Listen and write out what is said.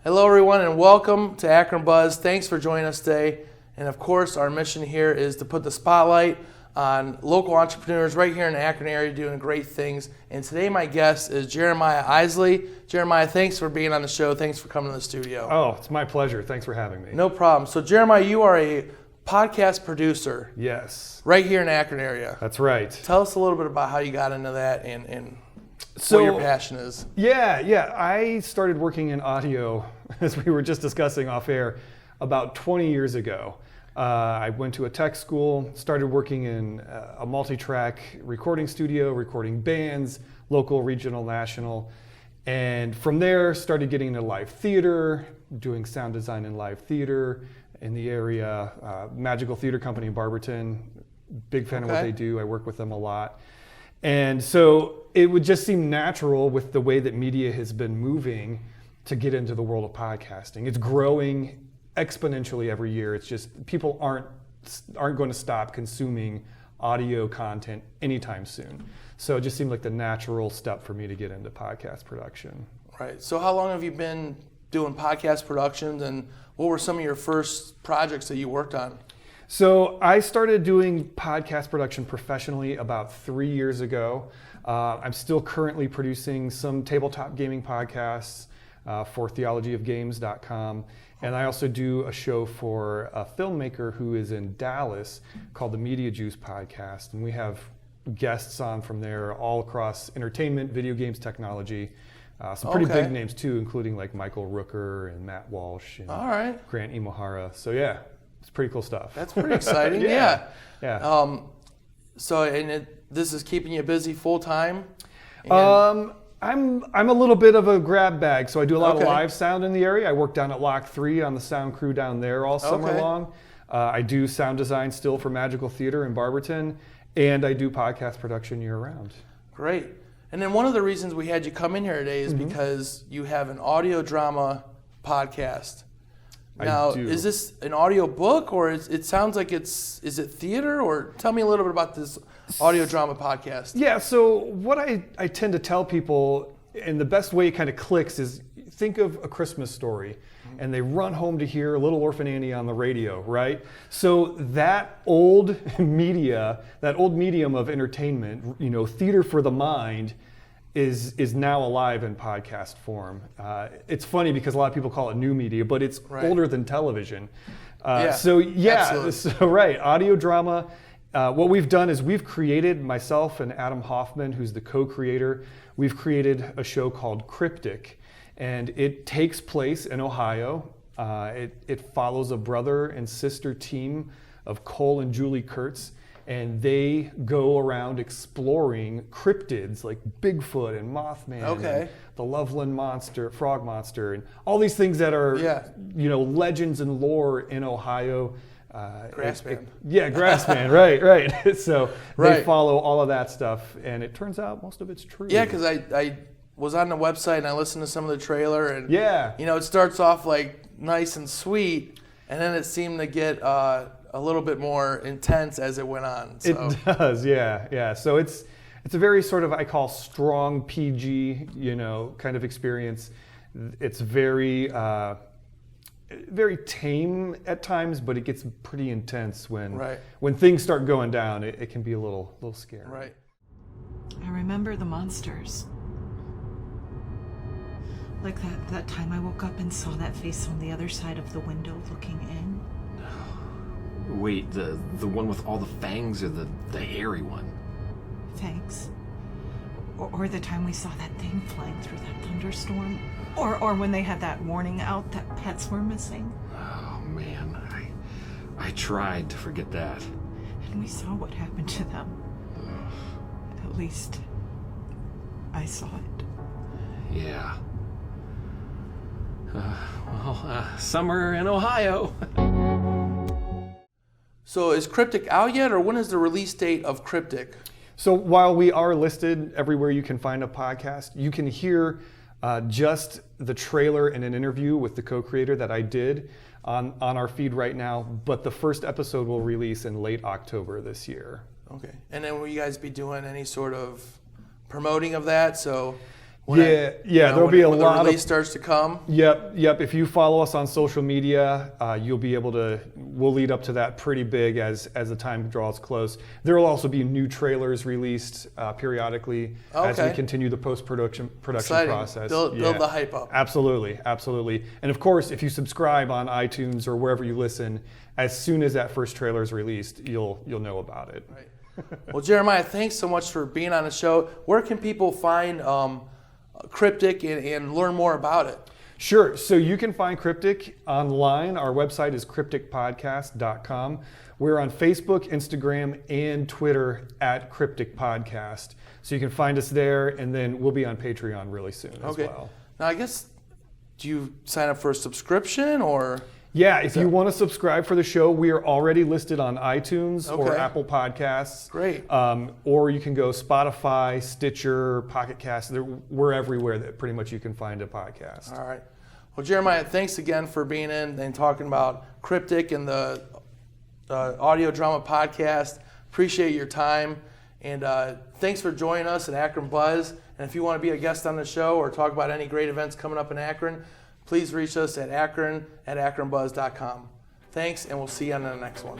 Hello, everyone, and welcome to Akron Buzz. Thanks for joining us today. And of course, our mission here is to put the spotlight on local entrepreneurs right here in the Akron area doing great things. And today, my guest is Jeremiah Isley. Jeremiah, thanks for being on the show. Thanks for coming to the studio. Oh, it's my pleasure. Thanks for having me. No problem. So, Jeremiah, you are a podcast producer. Yes. Right here in the Akron area. That's right. Tell us a little bit about how you got into that and what your passion is. Yeah. I started working in audio, as we were just discussing off air, about 20 years ago. I went to a tech school, started working in a multi-track recording studio, recording bands, local, regional, national. And from there, started getting into live theater, doing sound design in live theater in the area. Magical Theater Company in Barberton, big fan of what they do. I work with them a lot. And so it would just seem natural with the way that media has been moving to get into the world of podcasting. It's growing exponentially every year. It's just people aren't going to stop consuming audio content anytime soon. So it just seemed like the natural step for me to get into podcast production. Right. So how long have you been doing podcast productions, and what were some of your first projects that you worked on? So I started doing podcast production professionally about 3 years ago. I'm still currently producing some tabletop gaming podcasts for theologyofgames.com. And I also do a show for a filmmaker who is in Dallas called the Media Juice Podcast. And we have guests on from there all across entertainment, video games, technology. Some pretty big names too, including like Michael Rooker and Matt Walsh and Grant Imahara. So yeah. It's pretty cool stuff. That's pretty exciting. Yeah. This is keeping you busy full time? I'm a little bit of a grab bag, so I do a lot of live sound in the area. I work down at Lock 3 on the sound crew down there all summer long. I do sound design still for Magical Theater in Barberton, and I do podcast production year round. Great. And then one of the reasons we had you come in here today is because you have an audio drama podcast. Now, is this an audio book, or it sounds like is it theater, or tell me a little bit about this audio drama podcast. Yeah, so what I tend to tell people, and the best way it kind of clicks is think of A Christmas Story, and they run home to hear Little Orphan Annie on the radio, right? So that old media, that old medium of entertainment, theater for the mind, is now alive in podcast form. It's funny because a lot of people call it new media, but it's older than television. So audio drama. What we've done is we've created, myself and Adam Hoffman, who's the co-creator, we've created a show called Cryptic, and it takes place in Ohio. It follows a brother and sister team of Cole and Julie Kurtz, and they go around exploring cryptids like Bigfoot and Mothman, and the Loveland monster, frog monster, and all these things that are legends and lore in Ohio. Grassman. Grassman, right. So they follow all of that stuff, and it turns out most of it's true. Yeah, because I was on the website and I listened to some of the trailer, and it starts off like nice and sweet, and then it seemed to get a little bit more intense as it went on. So. It does, yeah. So it's a very sort of, I call, strong PG, kind of experience. It's very very tame at times, but it gets pretty intense when things start going down. It can be a little scary. Right. I remember the monsters. Like that time I woke up and saw that face on the other side of the window looking in. Wait, the one with all the fangs, or the hairy one? Fangs. Or the time we saw that thing flying through that thunderstorm. Or when they had that warning out that pets were missing. Oh man, I tried to forget that. And we saw what happened to them. At least, I saw it. Yeah. Summer in Ohio. So is Cryptic out yet, or when is the release date of Cryptic? So while we are listed everywhere you can find a podcast, you can hear just the trailer and an interview with the co-creator that I did on our feed right now, but the first episode will release in late October this year. Okay. And then will you guys be doing any sort of promoting of that? So There'll be a when lot the release of starts to come. Yep. If you follow us on social media, you'll be able to. We'll lead up to that pretty big as the time draws close. There will also be new trailers released periodically as we continue the post-production process. Build the hype up. Absolutely. And of course, if you subscribe on iTunes or wherever you listen, as soon as that first trailer is released, you'll know about it. Right. Well, Jeremiah, thanks so much for being on the show. Where can people find Cryptic and learn more about it? Sure. So you can find Cryptic online. Our website is crypticpodcast.com. We're on Facebook, Instagram, and Twitter at Cryptic Podcast. So you can find us there, and then we'll be on Patreon really soon as well. Now, I guess, do you sign up for a subscription or? Yeah, if you want to subscribe for the show, we are already listed on iTunes or Apple Podcasts. Great. Or you can go Spotify, Stitcher, Pocket Cast. We're everywhere that pretty much you can find a podcast. All right. Well, Jeremiah, thanks again for being in and talking about Cryptic and the audio drama podcast. Appreciate your time. And thanks for joining us at Akron Buzz. And if you want to be a guest on the show or talk about any great events coming up in Akron, please reach us at akron@akronbuzz.com. Thanks, and we'll see you on the next one.